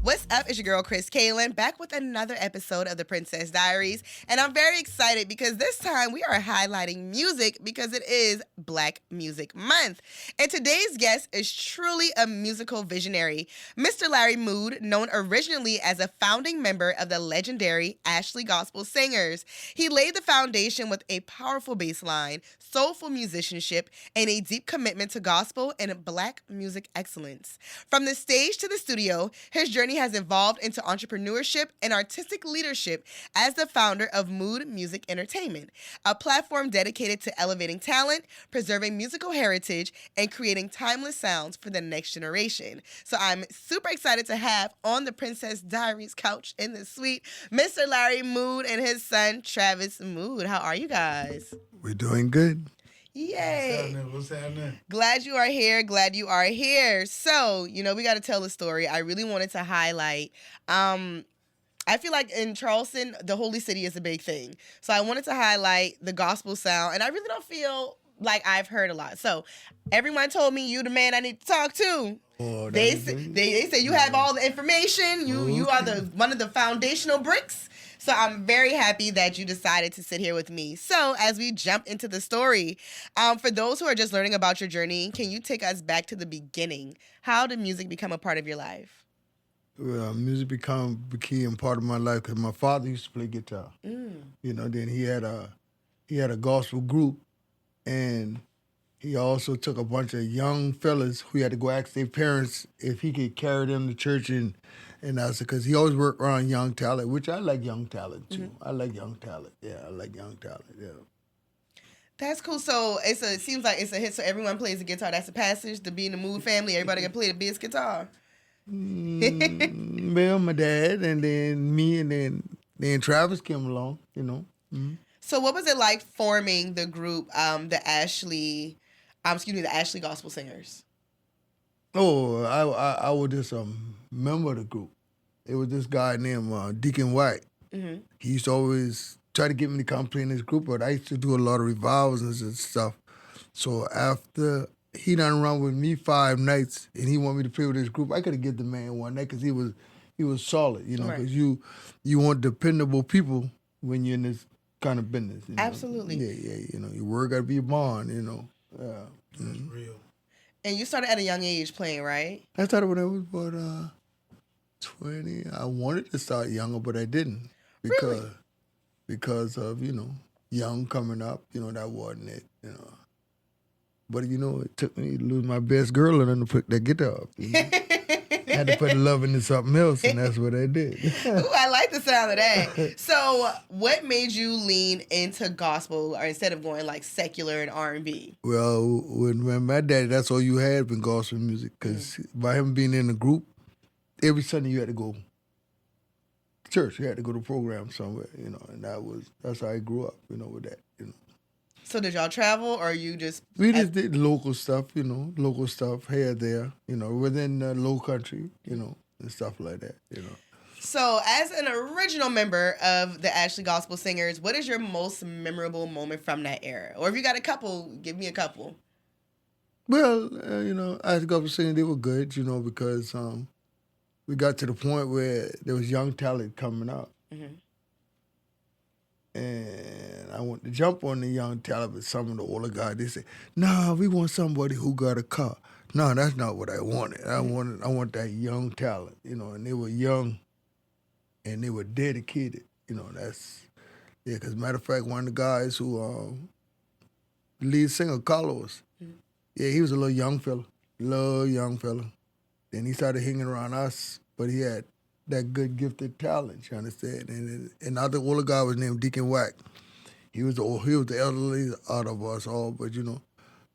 What's up? It's your girl, Kris Kaylin, back with another episode of the Princess Diaries. And I'm very excited because this time we are highlighting music because it is Black Music Month. And today's guest is truly a musical visionary. Mr. Larry Mood, known originally as a founding member of the legendary Ashley Gospel Singers. He laid the foundation with a powerful bass line, soulful musicianship, and a deep commitment to gospel and Black music excellence. From the stage to the studio, his journey has evolved into entrepreneurship and artistic leadership as the founder of Mood Music Entertainment, a platform dedicated to elevating talent, preserving musical heritage, and creating timeless sounds for the next generation. So I'm super excited to have on the Princess Diaries couch in the suite, Mr. Larry Mood and his son, Travis Mood. How are you guys? We're doing good. Yay. What's happening? Glad you are here. Glad you are here. So, we got to tell the story. I really wanted to highlight. I feel like in Charleston, the Holy City is a big thing. So I wanted to highlight the gospel sound. And I really don't feel like I've heard a lot. So everyone told me you the man I need to talk to. Oh, They say you have all the information. You are one of the foundational bricks. So I'm very happy that you decided to sit here with me. So as we jump into the story, for those who are just learning about your journey, can you take us back to the beginning? How did music become a part of your life? Well, music became part of my life because my father used to play guitar. Then he had a gospel group, and he also took a bunch of young fellas who had to go ask their parents if he could carry them to church and I said, because he always worked around young talent, which I like young talent too. I like young talent. Yeah, I like young talent. Yeah. That's cool. So it seems like it's a hit. So everyone plays the guitar. That's a passage to be in the Mood family. Everybody can play the bass guitar. Well, my dad, and then me, and then Travis came along. So what was it like forming the group, the Ashley Gospel Singers? Oh, I was just a member of the group. It was this guy named Deacon White. Mm-hmm. He used to always try to get me to come play in his group, but I used to do a lot of revivals and stuff. So after he done run with me 5 nights and he wanted me to play with his group, I could have given the man one night because he was solid, because Right. you want dependable people when you're in this kind of business. Absolutely. Yeah, your word got to be a bond, Yeah. That's real. And you started at a young age playing, right? I started when I was about 20. I wanted to start younger, but I didn't because of young coming up. That wasn't it. But it took me to lose my best girl and then to pick that guitar up. I had to put love into something else, and that's what I did. Ooh, I like the sound of that. So, what made you lean into gospel, or instead of going like secular and R&B? Well, when my daddy, that's all you had been gospel music, because by him being in the group, every Sunday you had to go to church. You had to go to program somewhere, and that's how I grew up, with that, So did y'all travel, or you just... We just did local stuff, here, there, within the low country, and stuff like that, So as an original member of the Ashley Gospel Singers, what is your most memorable moment from that era? Or if you got a couple, give me a couple. Well, Ashley Gospel Singers, they were good, because we got to the point where there was young talent coming up. Mm-hmm. And I want to jump on the young talent, but some of the older guys, they say, "Nah, we want somebody who got a car." No, that's not what I wanted. I want that young talent, and they were young, and they were dedicated. Because matter of fact, one of the guys who, the lead singer, Carlos, he was a little young fella. Then he started hanging around us, but he had that good gifted talent, you understand? And another older guy was named Deacon White. He was the elderly out of us all, but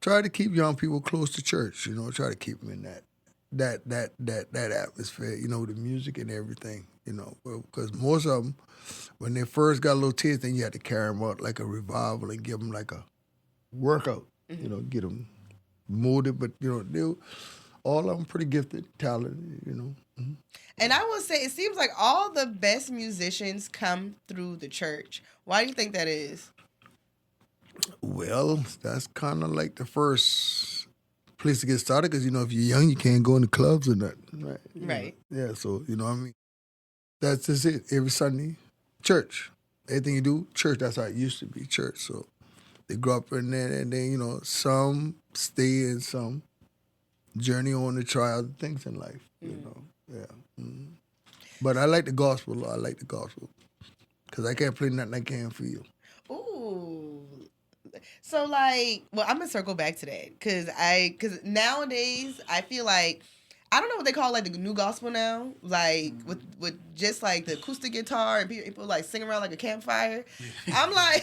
try to keep young people close to church. Try to keep them in that atmosphere. The music and everything. Because most of them, when they first got a little taste, then you had to carry them out like a revival and give them like a workout. Get them molded, but they all of them pretty gifted, talented. Mm-hmm. And I will say, it seems like all the best musicians come through the church. Why do you think that is? Well, that's kind of like the first place to get started because, if you're young, you can't go in the clubs or nothing. Right. Right. Yeah, so, what I mean? That's just it. Every Sunday, church. Everything you do, church. That's how it used to be, church. So they grew up in there, and then, some stay and some journey on to try other things in life, Yeah. Mm. But I like the gospel. I like the gospel because I can't play nothing I can't feel. Ooh. So I'm gonna circle back to that because nowadays I feel like I don't know what they call the new gospel now, with just the acoustic guitar and people sing around like a campfire. Yeah. I'm I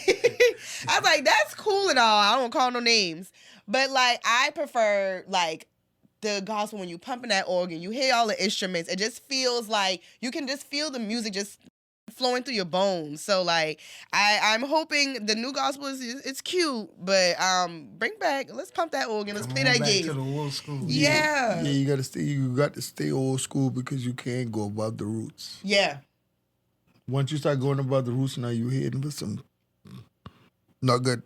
was like, that's cool and all. I don't call no names, but I prefer the gospel when you pumping that organ, you hear all the instruments. It just feels like you can just feel the music just flowing through your bones. So I'm hoping the new gospel it's cute, but let's pump that organ, let's play that game. To the old school. Yeah. You got to stay old school because you can't go above the roots. Yeah. Once you start going above the roots, now you're heading for some not good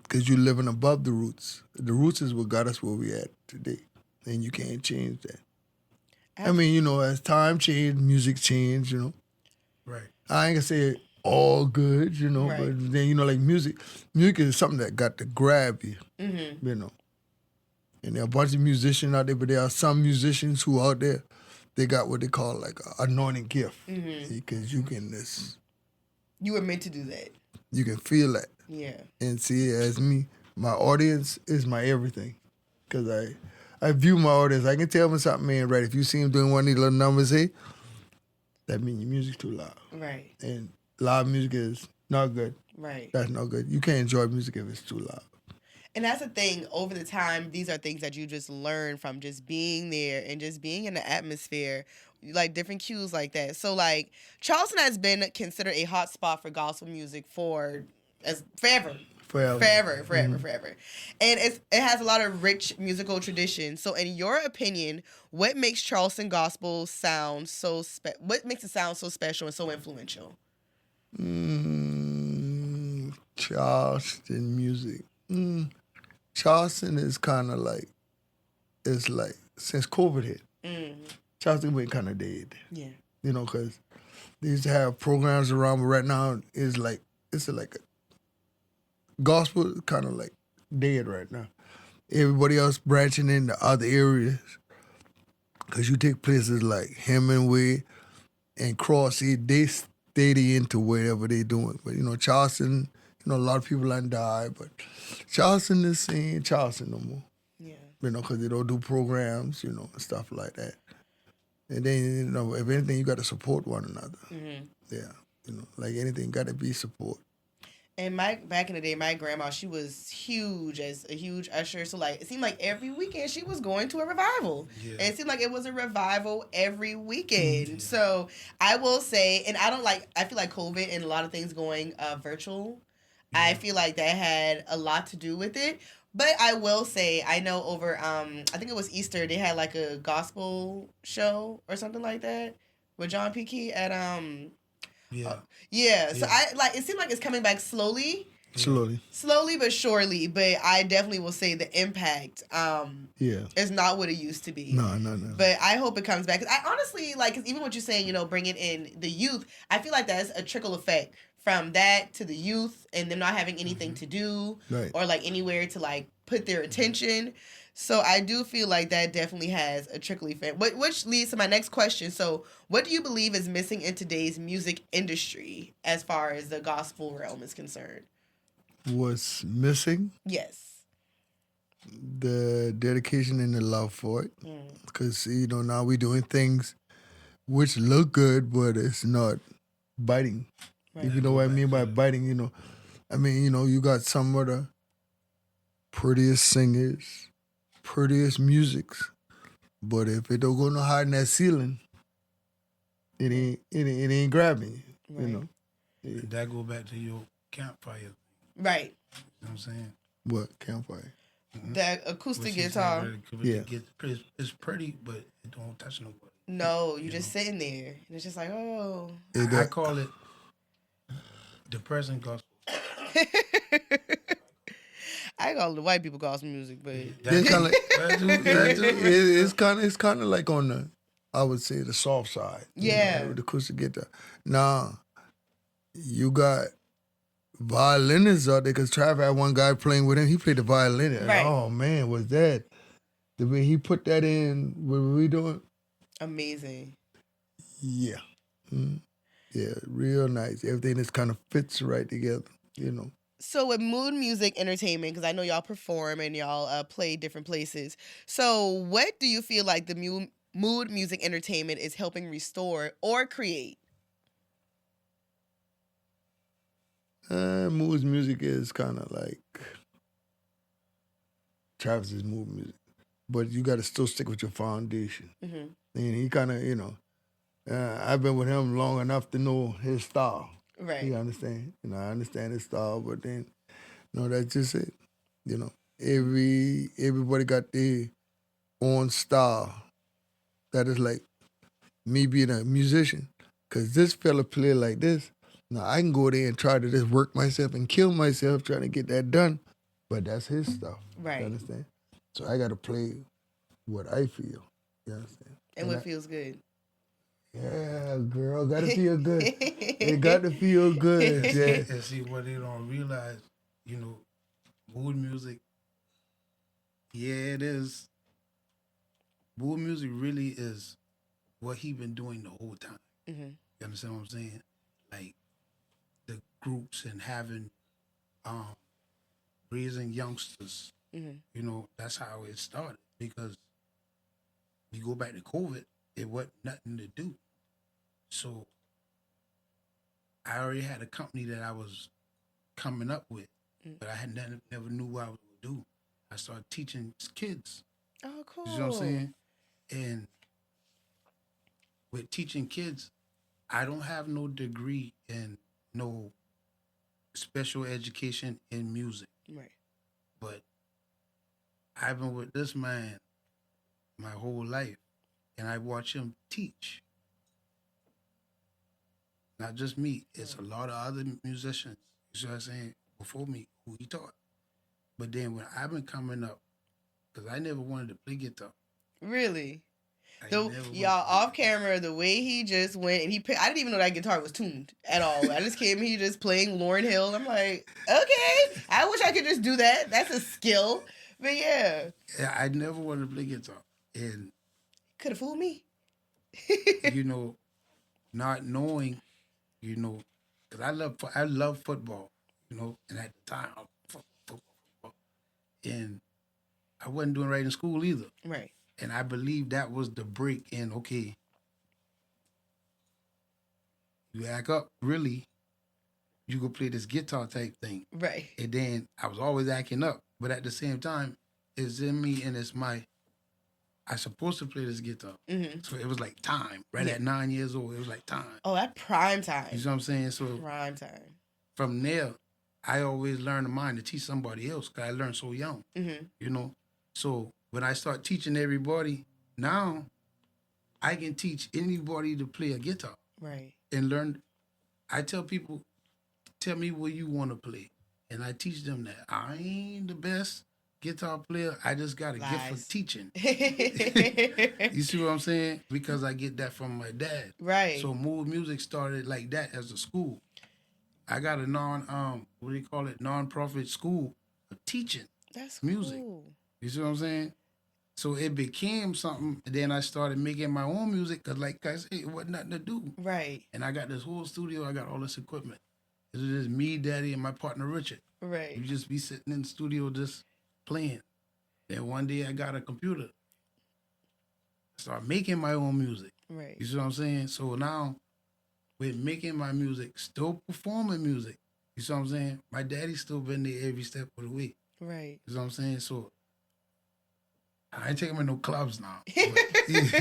because you're living above the roots. The roots is what got us where we at today, and you can't change that. I mean, as time changed, music changed, Right. I ain't gonna say all good, Right. but then, music is something that got to grab you, Mm-hmm. And there are a bunch of musicians out there, but there are some musicians who out there, they got what they call an anointing gift. Mm-hmm. Because you can You were meant to do that. you can feel that. Yeah. And see, as me, my audience is my everything. Because I view my audience. I can tell when something ain't right. If you see him doing one of these little numbers here, that means your music's too loud. Right. And loud music is not good. Right. That's not good. You can't enjoy music if it's too loud. And that's the thing, over the time, these are things that you just learn from just being there and just being in the atmosphere, different cues like that. So, Charleston has been considered a hot spot for gospel music forever. Forever. And it has a lot of rich musical tradition. So, in your opinion, what makes Charleston gospel sound what makes it sound so special and so influential? Charleston music. Charleston is kind of since COVID hit, Charleston went kind of dead. Yeah. Because they used to have programs around, but right now it's a gospel kind of dead right now. Everybody else branching into other areas. Because you take places like Hemingway and Crossy, they steady into whatever they doing. But, Charleston, a lot of people done died, but Charleston is saying Charleston no more. Yeah. Because they don't do programs, and stuff like that. And then, if anything, you got to support one another. Mm-hmm. Yeah. Anything, got to be support. And back in the day, my grandma, she was huge as a huge usher. So it seemed like every weekend she was going to a revival. Yeah. And it seemed like it was a revival every weekend. Mm-hmm. So I will say, and I feel like COVID and a lot of things going virtual, I feel like that had a lot to do with it. But I will say, I know over, I think it was Easter, they had a gospel show or something like that with John P. Key at, yeah. So it seemed like it's coming back slowly. Slowly but surely. But I definitely will say the impact is not what it used to be. No. But I hope it comes back. 'Cause I honestly, 'cause even what you're saying, bringing in the youth, I feel like that's a trickle effect from that to the youth and them not having anything to do or anywhere to put their attention. So I do feel like that definitely has a trickle effect, which leads to my next question. So what do you believe is missing in today's music industry as far as the gospel realm is concerned? What's missing? Yes. The dedication and the love for it. Because, now we're doing things which look good, but it's not biting. Right. If you know what I mean by biting, you got some of the prettiest singers, prettiest musics, but if it don't go no higher than that ceiling, it ain't grabbing you. Right. Yeah. That go back to your campfire. Right. You know what I'm saying? What campfire? Mm-hmm. That acoustic guitar. It's pretty, but it don't touch nobody. No, you just sitting there, and it's just oh. I call it depressing gospel. I ain't gonna the white people call some music, but It's kind of That too. it's kind of like on the, I would say, the soft side. Yeah. With the acoustic guitar. Now, you got violinists out there, because Trav had one guy playing with him. He played the violin. And, Right. oh, man, was that. The way he put that in, what were we doing? amazing. Yeah. Yeah, real nice. Everything just kind of fits right together, So with Mood Music Entertainment, because I know y'all perform and y'all play different places. So what do you feel like the Mood Music Entertainment is helping restore or create? Mood's music is kind of like Travis's mood music, but you got to still stick with your foundation. Mm-hmm. And he kind of, I've been with him long enough to know his style. Right. You understand? I understand his style, but then, that's just it. Everybody got their own style. That is like me being a musician. Because this fella play like this. Now, I can go there and try to just work myself and kill myself trying to get that done. But that's his stuff. Right. You understand? So I got to play what I feel. You understand? And what feels good. Yeah, girl, got to feel good. It got to feel good. Yeah. And see, what they don't realize, mood music, yeah, it is. Mood music really is what he been doing the whole time. Mm-hmm. You understand what I'm saying? Like the groups and having, raising youngsters. Mm-hmm. That's how it started. Because you go back to COVID, it wasn't nothing to do. So I already had a company that I was coming up with, but I had never knew what I was going to do. I started teaching kids. Oh, cool. You know what I'm saying? And with teaching kids, I don't have no degree in no special education in music. Right. But I've been with this man my whole life, and I watch him teach. Not just me, it's a lot of other musicians, you see what I'm saying, before me, who he taught. But then when I've been coming up, because I never wanted to play guitar. Really? I Y'all never wanted to off play camera, the way he just went and I didn't even know that guitar was tuned at all. I just came, he just playing Lauryn Hill. I'm like, okay, I wish I could just do that. That's a skill. But yeah. Yeah, I never wanted to play guitar. And, Could have fooled me. not knowing, because I love football, and at the time, football. And I wasn't doing right in school either. Right. And I believe that was the break in, okay, you act up, really, you go play this guitar type thing. Right. And then I was always acting up. But at the same time, it's in me and I supposed to play this guitar. Mm-hmm. So it was like time. Right at 9 years old, it was like time. Oh, at prime time. You see what I'm saying? So Prime time. from there, I always learned a mind to teach somebody else because I learned so young. Mm-hmm. So when I start teaching everybody, now I can teach anybody to play a guitar Right. and learn. I tell people, tell me what you want to play. And I teach them that I ain't the best guitar player. I just got a gift for teaching. You see what I'm saying? Because I get that from my dad. Right. So Mood Music started like that as a school. I got a non-profit school of teaching That's music. cool. You see what I'm saying? So it became something. And then I started making my own music because, like I said, it wasn't nothing to do. Right. And I got this whole studio. I got all this equipment. It's just me, Daddy, and my partner, Richard. Right. We just be sitting in the studio just playing. Then one day I got a computer. I started making my own music. Right. You see what I'm saying? So now, with making my music, still performing music, you see what I'm saying? My daddy still been there every step of the way. Right. You see what I'm saying? So I ain't taking him in no clubs now. But, He's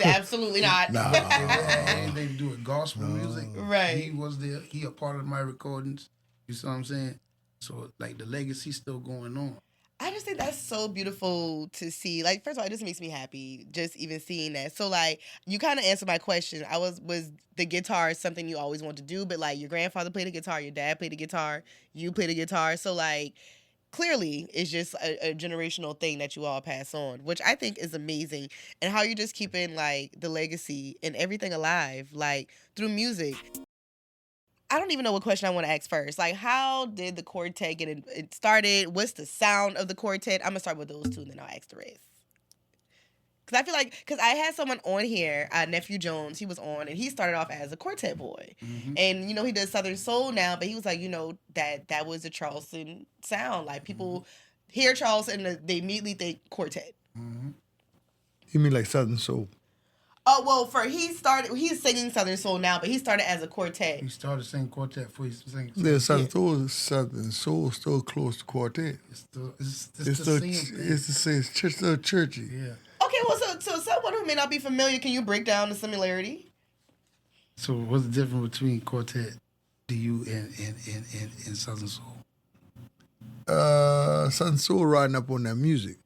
absolutely not. Nah. anything to do with gospel music. Right. He was there. He a part of my recordings. You see what I'm saying? So like the legacy's still going on. I just think that's so beautiful to see. Like, first of all, it just makes me happy just even seeing that. So, like, you kind of answered my question. Was the guitar something you always wanted to do? But, like, your grandfather played the guitar, your dad played the guitar, you played the guitar. So, like, clearly it's just a generational thing that you all pass on, which I think is amazing. And how you're just keeping like the legacy and everything alive, like through music. I don't even know what question I want to ask first. Like, how did the quartet get it started? What's the sound of the quartet? I'm gonna start with those two, and then I'll ask the rest. Because I feel like, because I had someone on here, Nephew Jones, he was on, and he started off as a quartet boy. Mm-hmm. And, you know, he does Southern Soul now, but he was like, you know, that was the Charleston sound. Like, people hear Charleston, and they immediately think quartet. Mm-hmm. You mean like Southern Soul? Oh, well, he's singing Southern Soul now, but he started as a quartet. He started singing quartet before he sang. Yeah, Southern Soul still close to quartet. It's the Still, same thing. it's the same. It's still churchy. Yeah. Okay, well, so someone who may not be familiar, can you break down the similarity? So what's the difference between quartet, DU, and Southern Soul? Southern Soul riding up on that music.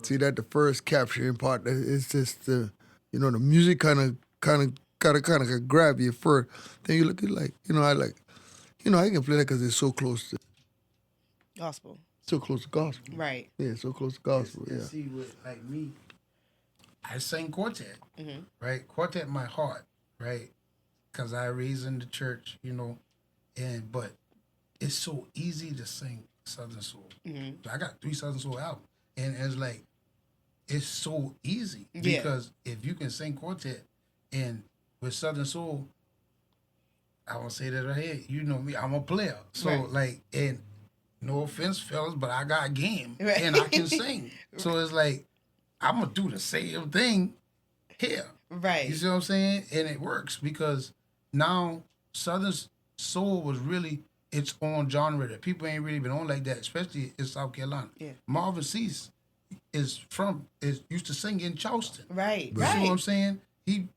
See that the first capturing part. It's just the music kind of grab you first. Then you look at like I can play that because it's so close to Gospel. so close to gospel. Right. Yeah, so close to gospel. And Yeah. see, with like me, I sang quartet, Mm-hmm. right? Quartet in my heart, right? Because I raised in the church, but it's so easy to sing Southern Soul. Mm-hmm. I got 3 Southern Soul albums, and it's like, it's so easy Yeah. because if you can sing quartet and with Southern Soul, I won't say that right here. You know me, I'm a player. So Right. and no offense, fellas, but I got game Right. and I can sing. So it's like I'm gonna do the same thing here. Right. You see what I'm saying? And it works because now Southern Soul was really its own genre that people ain't really been on like that, especially in South Carolina. Yeah. Marvin Cease is used to sing in Charleston. Right. You see what I'm saying?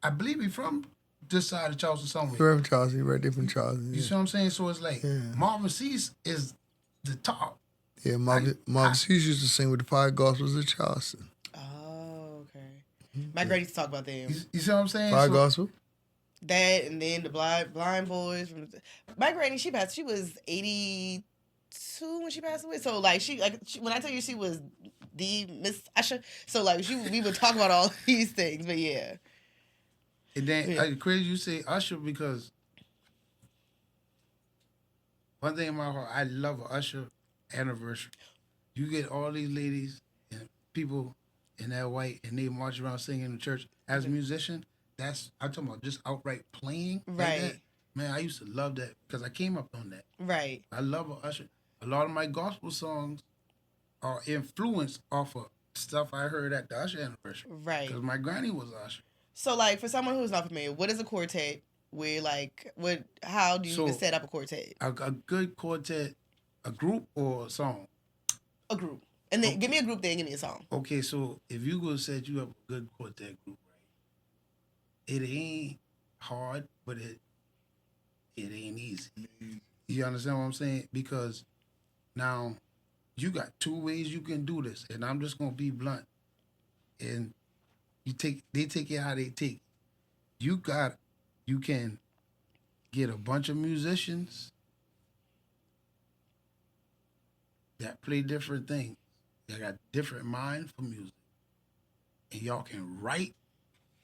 I believe he's from this side of Charleston somewhere. You're from Charleston, right there from Charleston. You Yeah, see what I'm saying? So it's like Marvin Cease is the top. yeah Marvin Cease used to sing with the Five Gospels of Charleston. Oh, okay. My granny used to talk about them. You see what I'm saying? Five Gospel? That and then the blind boys. My granny, she was 82 when she passed away. So like when I tell you she was the Miss Usher, so like we would talk about all these things. But yeah. And then crazy you say Usher because one thing in my heart, I love an Usher anniversary. You get all these ladies and people in that white and they march around singing in the church. As a musician, I'm talking about just outright playing. Like Right. that. Man, I used to love that because I came up on that. Right. I love an Usher. A lot of my gospel songs are influenced off of stuff I heard at the Usher anniversary. Right. Because my granny was Usher. So like for someone who's not familiar, what is a quartet? How do you even set up a quartet? A good quartet, a group or a song? A group. And then give me a group, then give me a song. Okay, so if you go set you up a good quartet group, right? It ain't hard, but it ain't easy. You understand what I'm saying? Because now you got 2 ways you can do this, and I'm just gonna be blunt. And they take it how they take. You can get a bunch of musicians that play different things. They got different mind for music. And y'all can write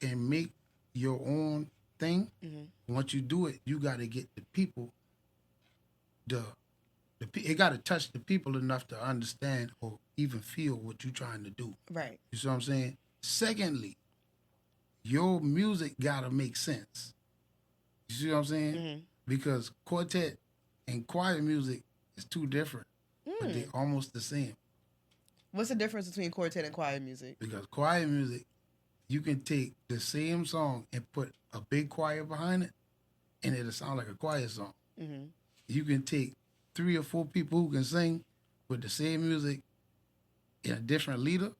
and make your own thing. Mm-hmm. Once you do it, you got to get the people, it got to touch the people enough to understand or even feel what you're trying to do. Right. You see what I'm saying? Secondly, your music got to make sense. You see what I'm saying? Mm-hmm. Because quartet and choir music is 2 different, but they're almost the same. What's the difference between quartet and choir music? Because choir music, you can take the same song and put a big choir behind it, and it'll sound like a choir song. Mm-hmm. You can take 3 or 4 people who can sing with the same music and a different leader,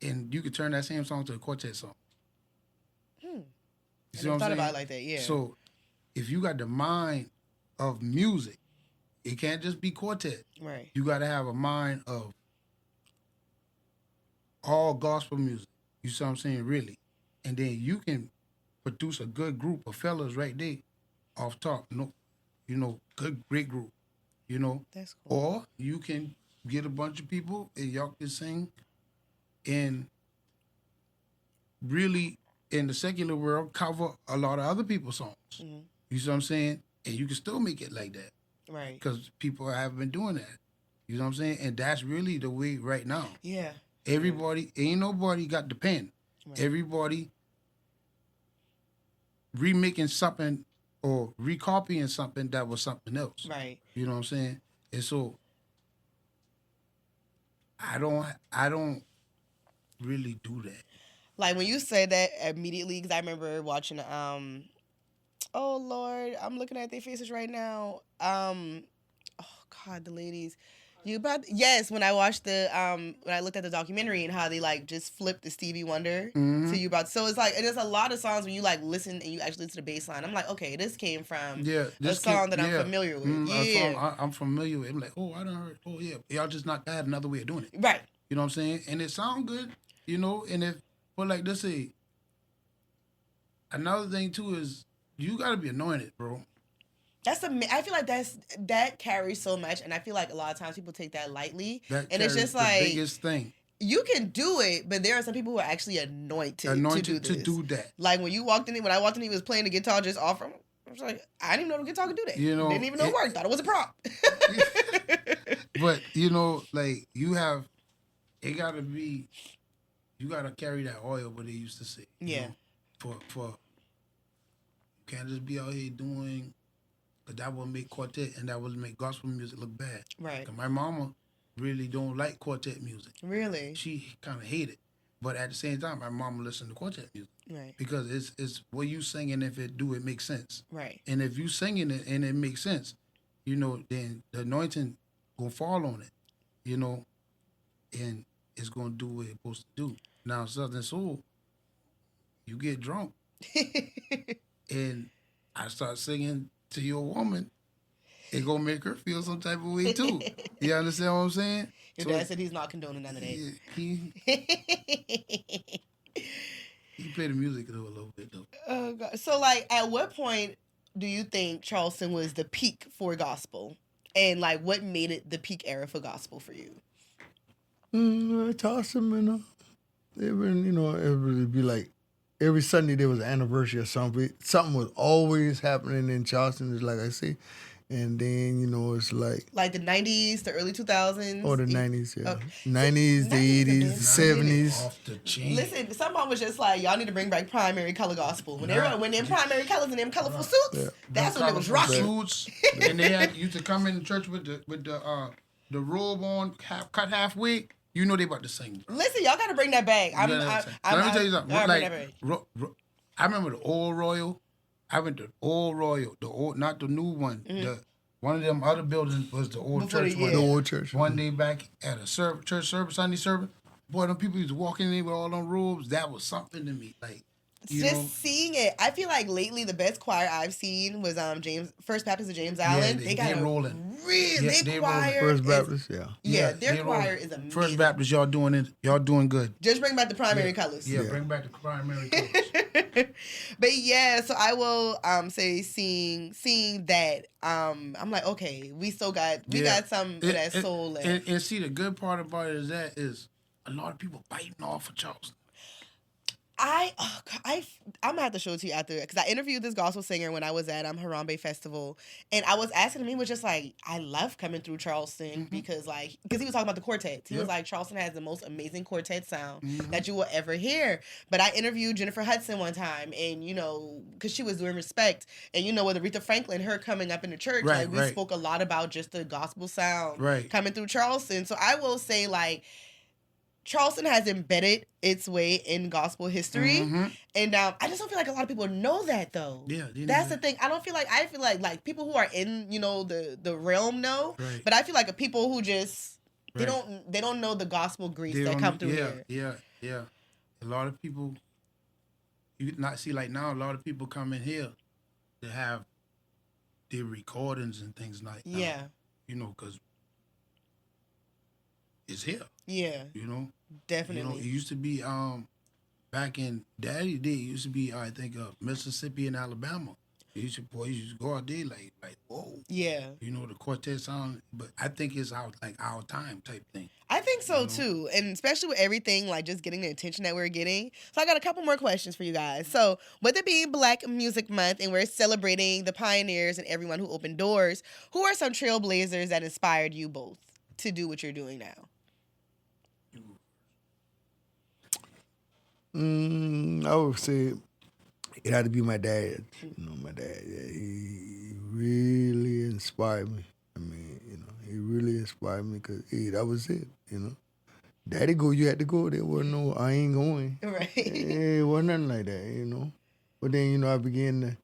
and you can turn that same song to a quartet song. You see what I'm thought saying? about it like that, yeah. So if you got the mind of music, it can't just be quartet. Right. You got to have a mind of all gospel music. You see what I'm saying? Really. And then you can produce a good group of fellas right there off top. Good, great group. That's cool. Or you can get a bunch of people and y'all can sing, and really in the secular world cover a lot of other people's songs. Mhm. You see what I'm saying? And you can still make it like that Right. because people have been doing that. You know what I'm saying? And that's really the way right now. Yeah. Everybody, ain't nobody got the pen. Right. Everybody remaking something or recopying something that was something else. Right. You know what I'm saying? And so I don't really do that. Like when you said that immediately, because I remember watching. Oh Lord, I'm looking at their faces right now. Oh God, the ladies. Yes, when I watched when I looked at the documentary and how they like just flipped the Stevie Wonder Mhm. to You About. So it's like, and there's a lot of songs when you like listen and you actually listen to the bass line. I'm like, okay, this came from a song that I'm familiar with. A song I'm familiar with. I'm like, oh, I done heard. Oh yeah, y'all just not had another way of doing it. Right. You know what I'm saying? And it sound good, you know. And if, but like let's say, another thing too is you got to be anointed, bro. I feel like that carries so much, and I feel like a lot of times people take that lightly, That and it's carries just the like biggest thing. you can do it, but there are some people who are actually anointed to do that. Like when I walked in, he was playing the guitar just off from. I was like, I didn't even know the guitar could do that. You know, didn't even know it worked. Thought it was a prop. But you know, like you gotta carry that oil, what they used to say. Yeah. Know? For you can't just be out here doing, cause that would make quartet and that would make gospel music look bad. Right. 'Cause my mama really don't like quartet music. Really? She kind of hate it, but at the same time, my mama listened to quartet music. Right. Because it's what you singing. If it makes sense. Right. And if you singing it and it makes sense, you know, then the anointing gonna fall on it, you know, and it's gonna do what it's supposed to do. Now Southern Soul, you get drunk, and I start singing to your woman, it gonna make her feel some type of way too. You understand what I'm saying? Your dad said he's not condoning none of that. He played the music though a little bit though. Oh God. So like, at what point do you think Charleston was the peak for gospel, and like, what made it the peak era for gospel for you? Charleston, you know, it would be like every Sunday there was an anniversary or something. Something was always happening in Charleston, just like I say. And then, you know, it's like the 90s, the early 2000s. Or the 90s, yeah. Okay. 90s, the 80s, the 70s. Off the chain. Listen, someone was just like, y'all need to bring back primary color gospel. When them primary colors and them colorful suits, that's when it was rocking. Suits, and they used to come in church with the robe on, cut halfway. You know they about to sing. Listen, y'all got to bring that back. Let me tell you something. I remember the old Royal. I went to the old Royal, not the new one. Mm-hmm. One of them other buildings was the old church one. The old church. One day back at a church service, Sunday service, boy, them people used to walk in there with all them robes. That was something to me. Like, seeing it, I feel like lately the best choir I've seen was First Baptist of James Island. Yeah, they rolling. Their choir. First Baptist, yeah. Their choir is amazing. First Baptist, y'all doing good. Just bring back the primary colors. Yeah, bring back the primary colors. But yeah, so I will say seeing that, I'm like, okay, we got some of that soul left. And see, the good part about it is a lot of people biting off of Charleston. I'm gonna have to show it to you after, because I interviewed this gospel singer when I was at Harambe Festival, and I was asking him, he was just like, I love coming through Charleston because he was talking about the quartets. He was like, Charleston has the most amazing quartet sound that you will ever hear. But I interviewed Jennifer Hudson one time, and because she was doing Respect, and with Aretha Franklin, her coming up in the church, we spoke a lot about just the gospel sound coming through Charleston. So I will say, Charleston has embedded its way in gospel history, and I just don't feel like a lot of people know that though. Yeah, that's the thing. I feel like people who are in the realm know, but I feel like people who just they don't know the gospel grease that come through here. Yeah. A lot of people, you not see now. A lot of people come in here to have their recordings and things like that. Yeah, because it's here. Yeah. Definitely. It used to be back in Daddy Day, it used to be I think Mississippi and Alabama. used to go out there like whoa. Yeah. You know, the quartet sound, but I think it's our time type thing. I think so too, and especially with everything, like just getting the attention that we're getting. So I got a couple more questions for you guys. So with it being Black Music Month and we're celebrating the pioneers and everyone who opened doors, who are some trailblazers that inspired you both to do what you're doing now? I would say it had to be my dad. My dad. Yeah, he really inspired me. I mean, he really inspired me because that was it. Daddy go, you had to go. There wasn't no, I ain't going. Right. It wasn't nothing like that. But then, I began to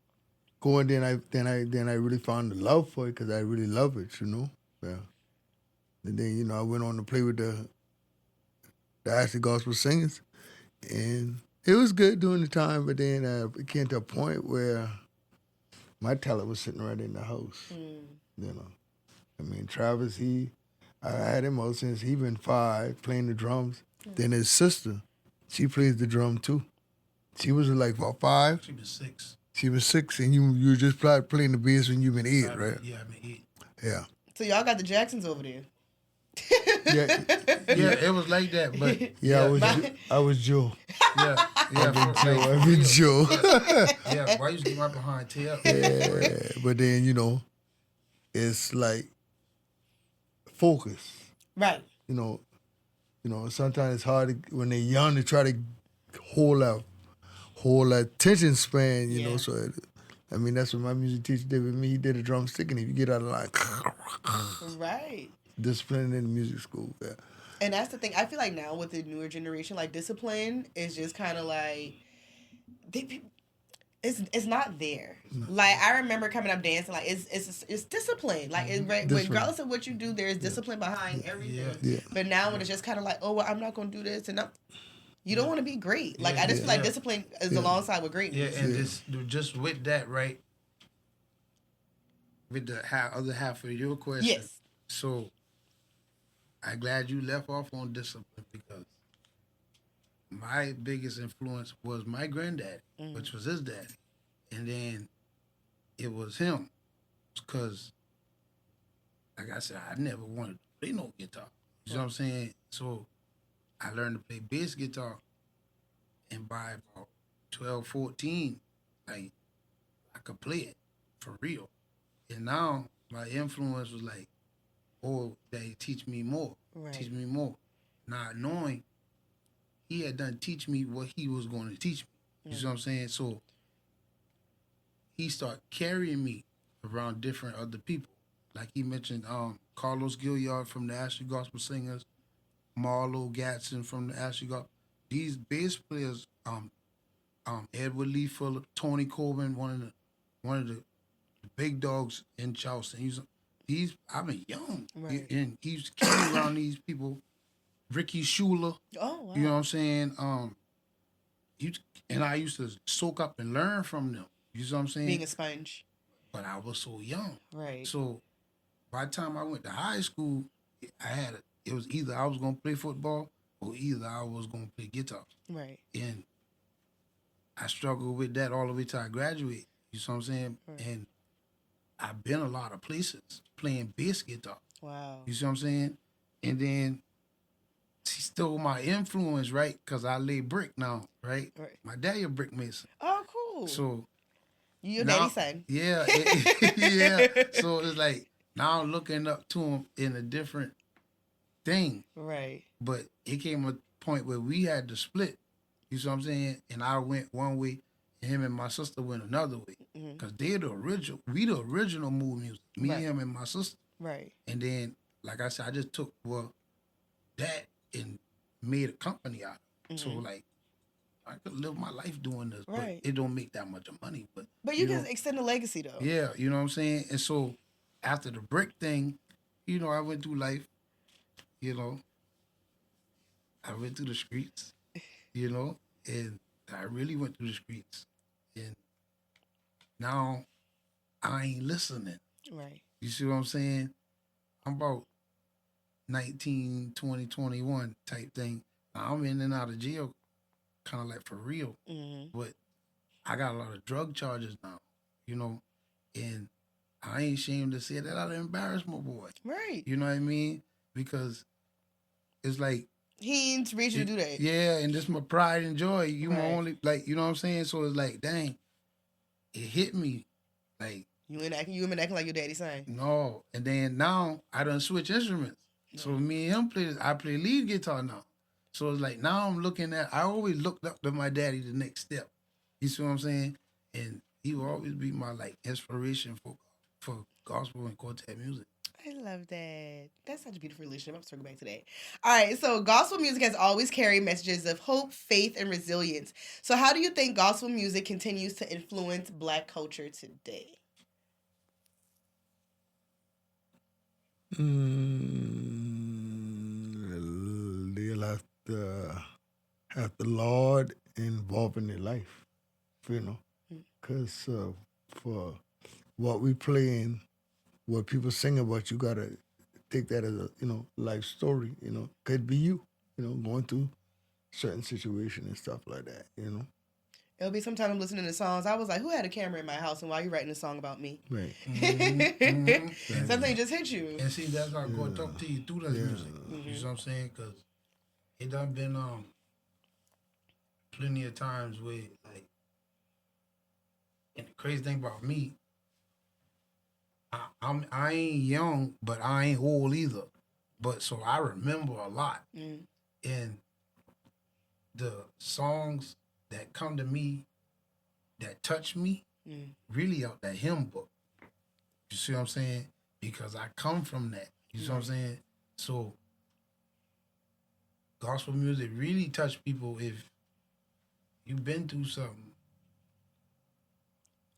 go, and then I really found the love for it because I really love it. Yeah. And then, I went on to play with the Ashley Gospel Singers, and it was good during the time. But then it came to a point where my talent was sitting right in the house. I mean, Travis, I had him out since he been 5 playing the drums. Then his sister, she plays the drum too. She was like about 5. She was 6. She was 6, and you were just playing the bass when you been 8, right? Yeah, I've been 8. Yeah. So y'all got the Jacksons over there. Yeah, it was like that, but I was Joe. yeah, I've been Joe. Yeah, why you get right behind tail? Yeah, but then it's like focus. Right. Sometimes it's hard when they're young to try to hold that attention span. So that's what my music teacher did with me. He did a drumstick, and if you get out of line, right. Discipline in the music school. Yeah. And that's the thing. I feel like now with the newer generation, like discipline is just kind of like it's not there. No. Like I remember coming up dancing, like it's discipline. Like regardless of what you do, there's discipline behind everything. Yeah. But now when it's just kind of like, oh well, I'm not gonna do this, and you don't want to be great. Like I just feel like discipline is alongside with greatness. Yeah, and just with that, right? With the other half of your question. Yes. So I'm glad you left off on discipline because my biggest influence was my granddad, which was his daddy. And then it was him because, like I said, I never wanted to play no guitar. You know what I'm saying? So I learned to play bass guitar. And by about 12, 14, like, I could play it for real. And now my influence was like, oh, they teach me more. Right. Teach me more. Not knowing he had done teach me what he was going to teach me. You see what I'm saying? So he started carrying me around different other people. Like he mentioned Carlos Gilliard from the Ashley Gospel Singers, Marlo Gatson from the Ashley Gospel. These bass players, Edward Lee Fuller, Tony Coburn, one of the big dogs in Charleston. I've been young, right. And he used to carry around these people. Ricky Schuler. Oh, wow. You know what I'm saying? And I used to soak up and learn from them. You know what I'm saying? Being a sponge. But I was so young. Right. So by the time I went to high school, it was either I was going to play football or either I was going to play guitar. Right. And I struggled with that all the way till I graduated. You know what I'm saying? Right. And I've been a lot of places playing bass guitar. Wow. You see what I'm saying? And then she stole my influence, right? Because I lay brick now, right? My daddy a brick mason. Oh, cool. So you daddy's son. Yeah. Yeah. So it's like now I'm looking up to him in a different thing. Right. But it came a point where we had to split. You see what I'm saying? And I went one way, and him and my sister went another way. Because they're the original. We the original mood music. Me, him, and my sister. Right. And then, like I said, I just took that and made a company out of it. So, like, I could live my life doing this, but it don't make that much of money. But you can extend the legacy, though. Yeah, you know what I'm saying? And so, after the brick thing, I went through life, I went through the streets, and I really went through the streets. And now, I ain't listening. Right. You see what I'm saying? I'm about 19, 20, 21 type thing. Now, I'm in and out of jail, kind of like for real. But I got a lot of drug charges now. you know, and I ain't ashamed to say that I'd embarrass my boy. Right. You know what I mean? Because it's like He ain't reached to do that. yeah, and this my pride and joy. You my Right. only like, you know what I'm saying? So it's like, dang, it hit me. Like You been acting like your daddy sang. no, and then now I done switch instruments. So me and him I play lead guitar now. So it's like now I'm looking at. I always looked up to my daddy the next step. You see what I'm saying? And he will always be my like inspiration for gospel and quartet music. I love that. That's such a beautiful relationship. I'm circling back to that. All right, so gospel music has always carried messages of hope, faith, and resilience. So how do you think gospel music continues to influence Black culture today? They'll have the Lord involved in their life, you know, because for what we play and what people sing about, you gotta take that as a life story. Could be you, going through certain situation and stuff like that. It'll be sometime I'm listening to songs. I was like, who had a camera in my house and why you writing a song about me? Right. Something just hit you. And see, that's how I'm going to talk to you through that music. You know what I'm saying? Because it done been plenty of times where, like, and the crazy thing about me, I ain't young, but I ain't old either. But so I remember a lot. And the songs that come to me, that touch me, really out that hymn book. You see what I'm saying? Because I come from that. You see what I'm saying? So gospel music really touch people if you've been through something.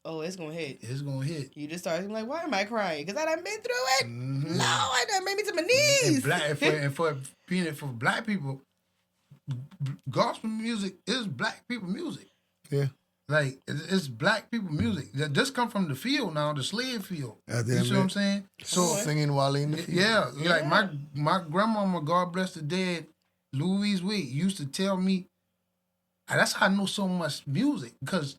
Oh, it's gonna hit. It's gonna hit. You just start like, why am I crying? Because I done been through it. Lord, that made me to my knees. And for Black people, gospel music is Black people music. Yeah. Like it's Black people music. This come from the field now, the slave field. You see what I'm saying? So singing while in the field. Yeah, like my grandmama, God bless the dead, Louise Wade, used to tell me. That's how I know so much music because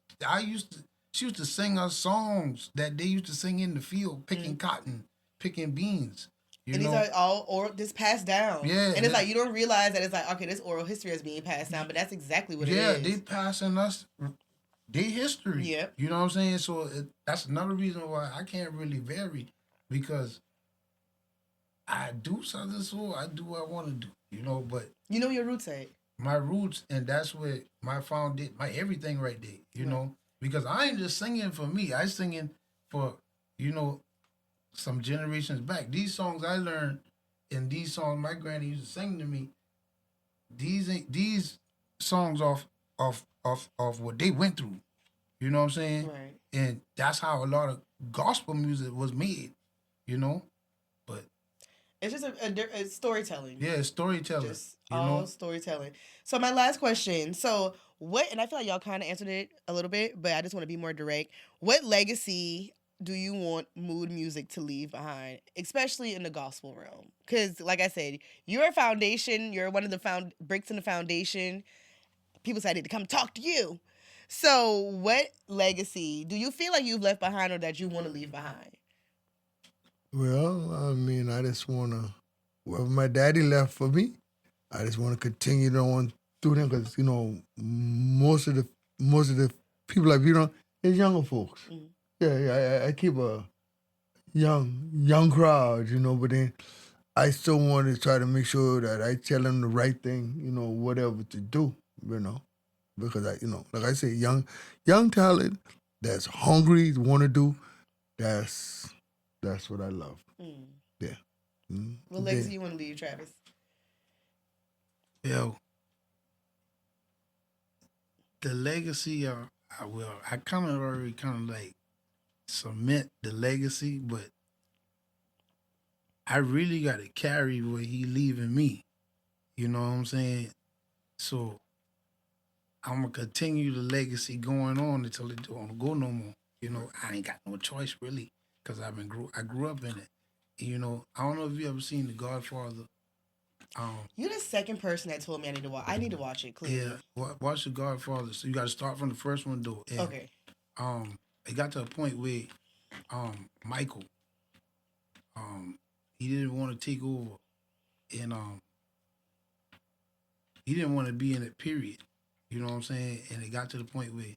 she used to sing us songs that they used to sing in the field, picking cotton, picking beans. And these are all oral, just passed down. Yeah. And it's like, you don't realize that it's like, okay, this oral history is being passed down, but that's exactly what it is. Yeah, they passing us their history. Yeah. You know what I'm saying? So that's another reason why I can't really vary because I do something, so I do what I want to do, but. You know your roots at. My roots, and that's where my foundation, my everything right there, you know? Because I ain't just singing for me. I singing for, some generations back. These songs I learned, and these songs my granny used to sing to me, these songs off what they went through. You know what I'm saying? Right. And that's how a lot of gospel music was made, But it's just a storytelling. yeah, it's storytelling. Just all storytelling. So my last question. So and I feel like y'all kind of answered it a little bit, but I just want to be more direct. What legacy do you want mood music to leave behind, especially in the gospel realm? Because, like I said, you're a foundation. You're one of the bricks in the foundation. People say I need to come talk to you. So what legacy do you feel like you've left behind or that you want to leave behind? Well, I mean, I just want to, whatever my daddy left for me, I just want to continue on through them because, most of the people I beat on is younger folks. Mm-hmm. Yeah, I keep a young crowd, but then I still want to try to make sure that I tell them the right thing, whatever to do, because like I say, young talent that's hungry, want to do, that's what I love. Yeah. What legacy you want to leave, Travis? Yo, the legacy, I kind of already like cement the legacy, but I really got to carry what he leaving me. You know what I'm saying? So I'm going to continue the legacy going on until it don't go no more. I ain't got no choice really because I grew up in it. I don't know if you ever seen The Godfather. You're the second person that told me I need to watch. I need to watch it, clearly. Yeah, watch The Godfather. So you got to start from the first one, though. And, okay. it got to a point where Michael, he didn't want to take over, and he didn't want to be in it, period. You know what I'm saying? And it got to the point where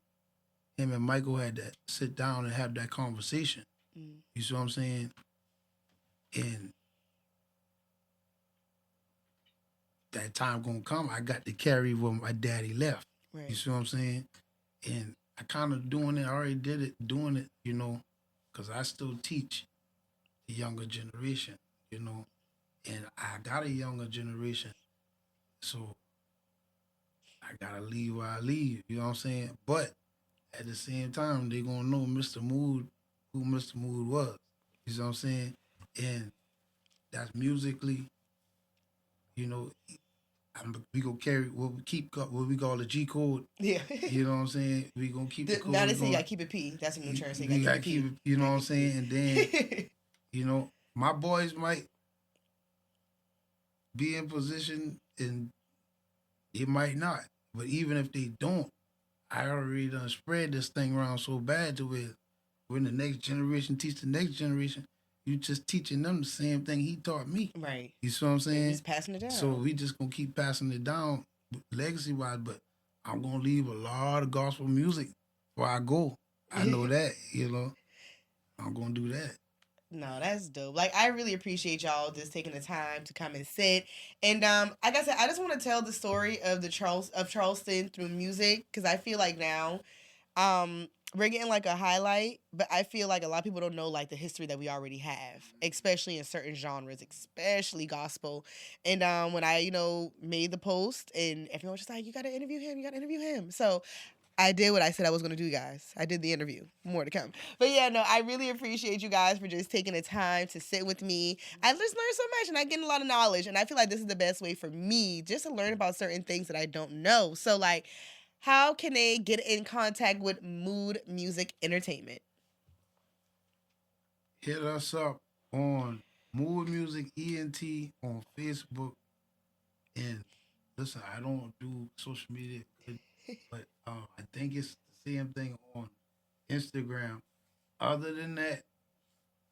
him and Michael had to sit down and have that conversation. You see what I'm saying? And that time gonna come, I got to carry what my daddy left. Right. You see what I'm saying? And I kind of doing it, I already did it, doing it, you know, because I still teach the younger generation, you know, and I got a younger generation, so I gotta leave where I leave, you know what I'm saying? But at the same time, they gonna know Mr. Mood, who Mr. Mood was, you know what I'm saying? And that's musically, you know, we gonna carry what we call the G code. Yeah. You know what I'm saying? We gonna keep the code. Now they say you gotta keep it P. That's a new term. So you gotta keep it. You know what I'm saying? And then, you know, my boys might be in position and they might not. But even if they don't, I already done spread this thing around so bad to where when the next generation teach the next generation, you just teaching them the same thing he taught me. Right. You see what I'm saying? Just passing it down. So we just gonna keep passing it down legacy wise, but I'm gonna leave a lot of gospel music where I go. I know that, you know. I'm gonna do that. No, that's dope. Like, I really appreciate y'all just taking the time to come and sit. And like I said, I just want to tell the story of Charleston through music, because I feel like now we're getting like a highlight, but I feel like a lot of people don't know like the history that we already have, especially in certain genres, especially gospel. And when I, you know, made the post and everyone was just like, you got to interview him. So I did what I said I was going to do, guys. I did the interview. More to come. But yeah, no, I really appreciate you guys for just taking the time to sit with me. I just learned so much and I get a lot of knowledge. And I feel like this is the best way for me just to learn about certain things that I don't know. So like, how can they get in contact with Mood Music Entertainment? Hit us up on Mood Music ENT on Facebook. And listen, I don't do social media, but I think it's the same thing on Instagram. Other than that,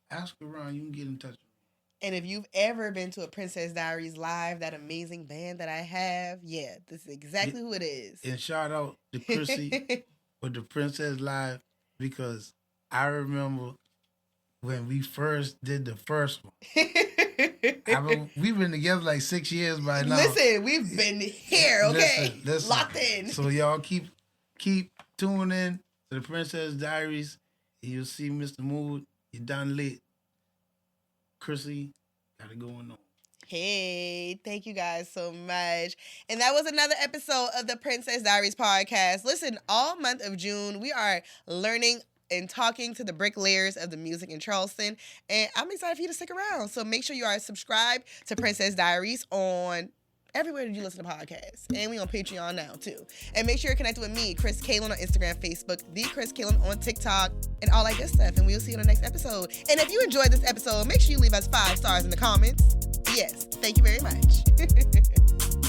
ask around. You can get in touch with me. And if you've ever been to a Princess Diaries Live, that amazing band that I have, yeah, this is exactly who it is. And shout out to Chrissy with the Princess Live, because I remember when we first did the first one. We've been together like 6 years by now. Listen, we've been here, okay? Listen. Locked in. So y'all keep tuning in to the Princess Diaries, and you'll see Mr. Mood. You done lit. Chrissy, got it going on. Hey, thank you guys so much. And that was another episode of the Princess Diaries Podcast. Listen, all month of June, we are learning and talking to the bricklayers of the music in Charleston. And I'm excited for you to stick around. So make sure you are subscribed to Princess Diaries on everywhere that you listen to podcasts. And we on Patreon now, too. And make sure you're connected with me, Kris Kaylin, on Instagram, Facebook, the Kris Kaylin on TikTok, and all that good stuff. And we'll see you on the next episode. And if you enjoyed this episode, make sure you leave us 5 stars in the comments. Yes, thank you very much.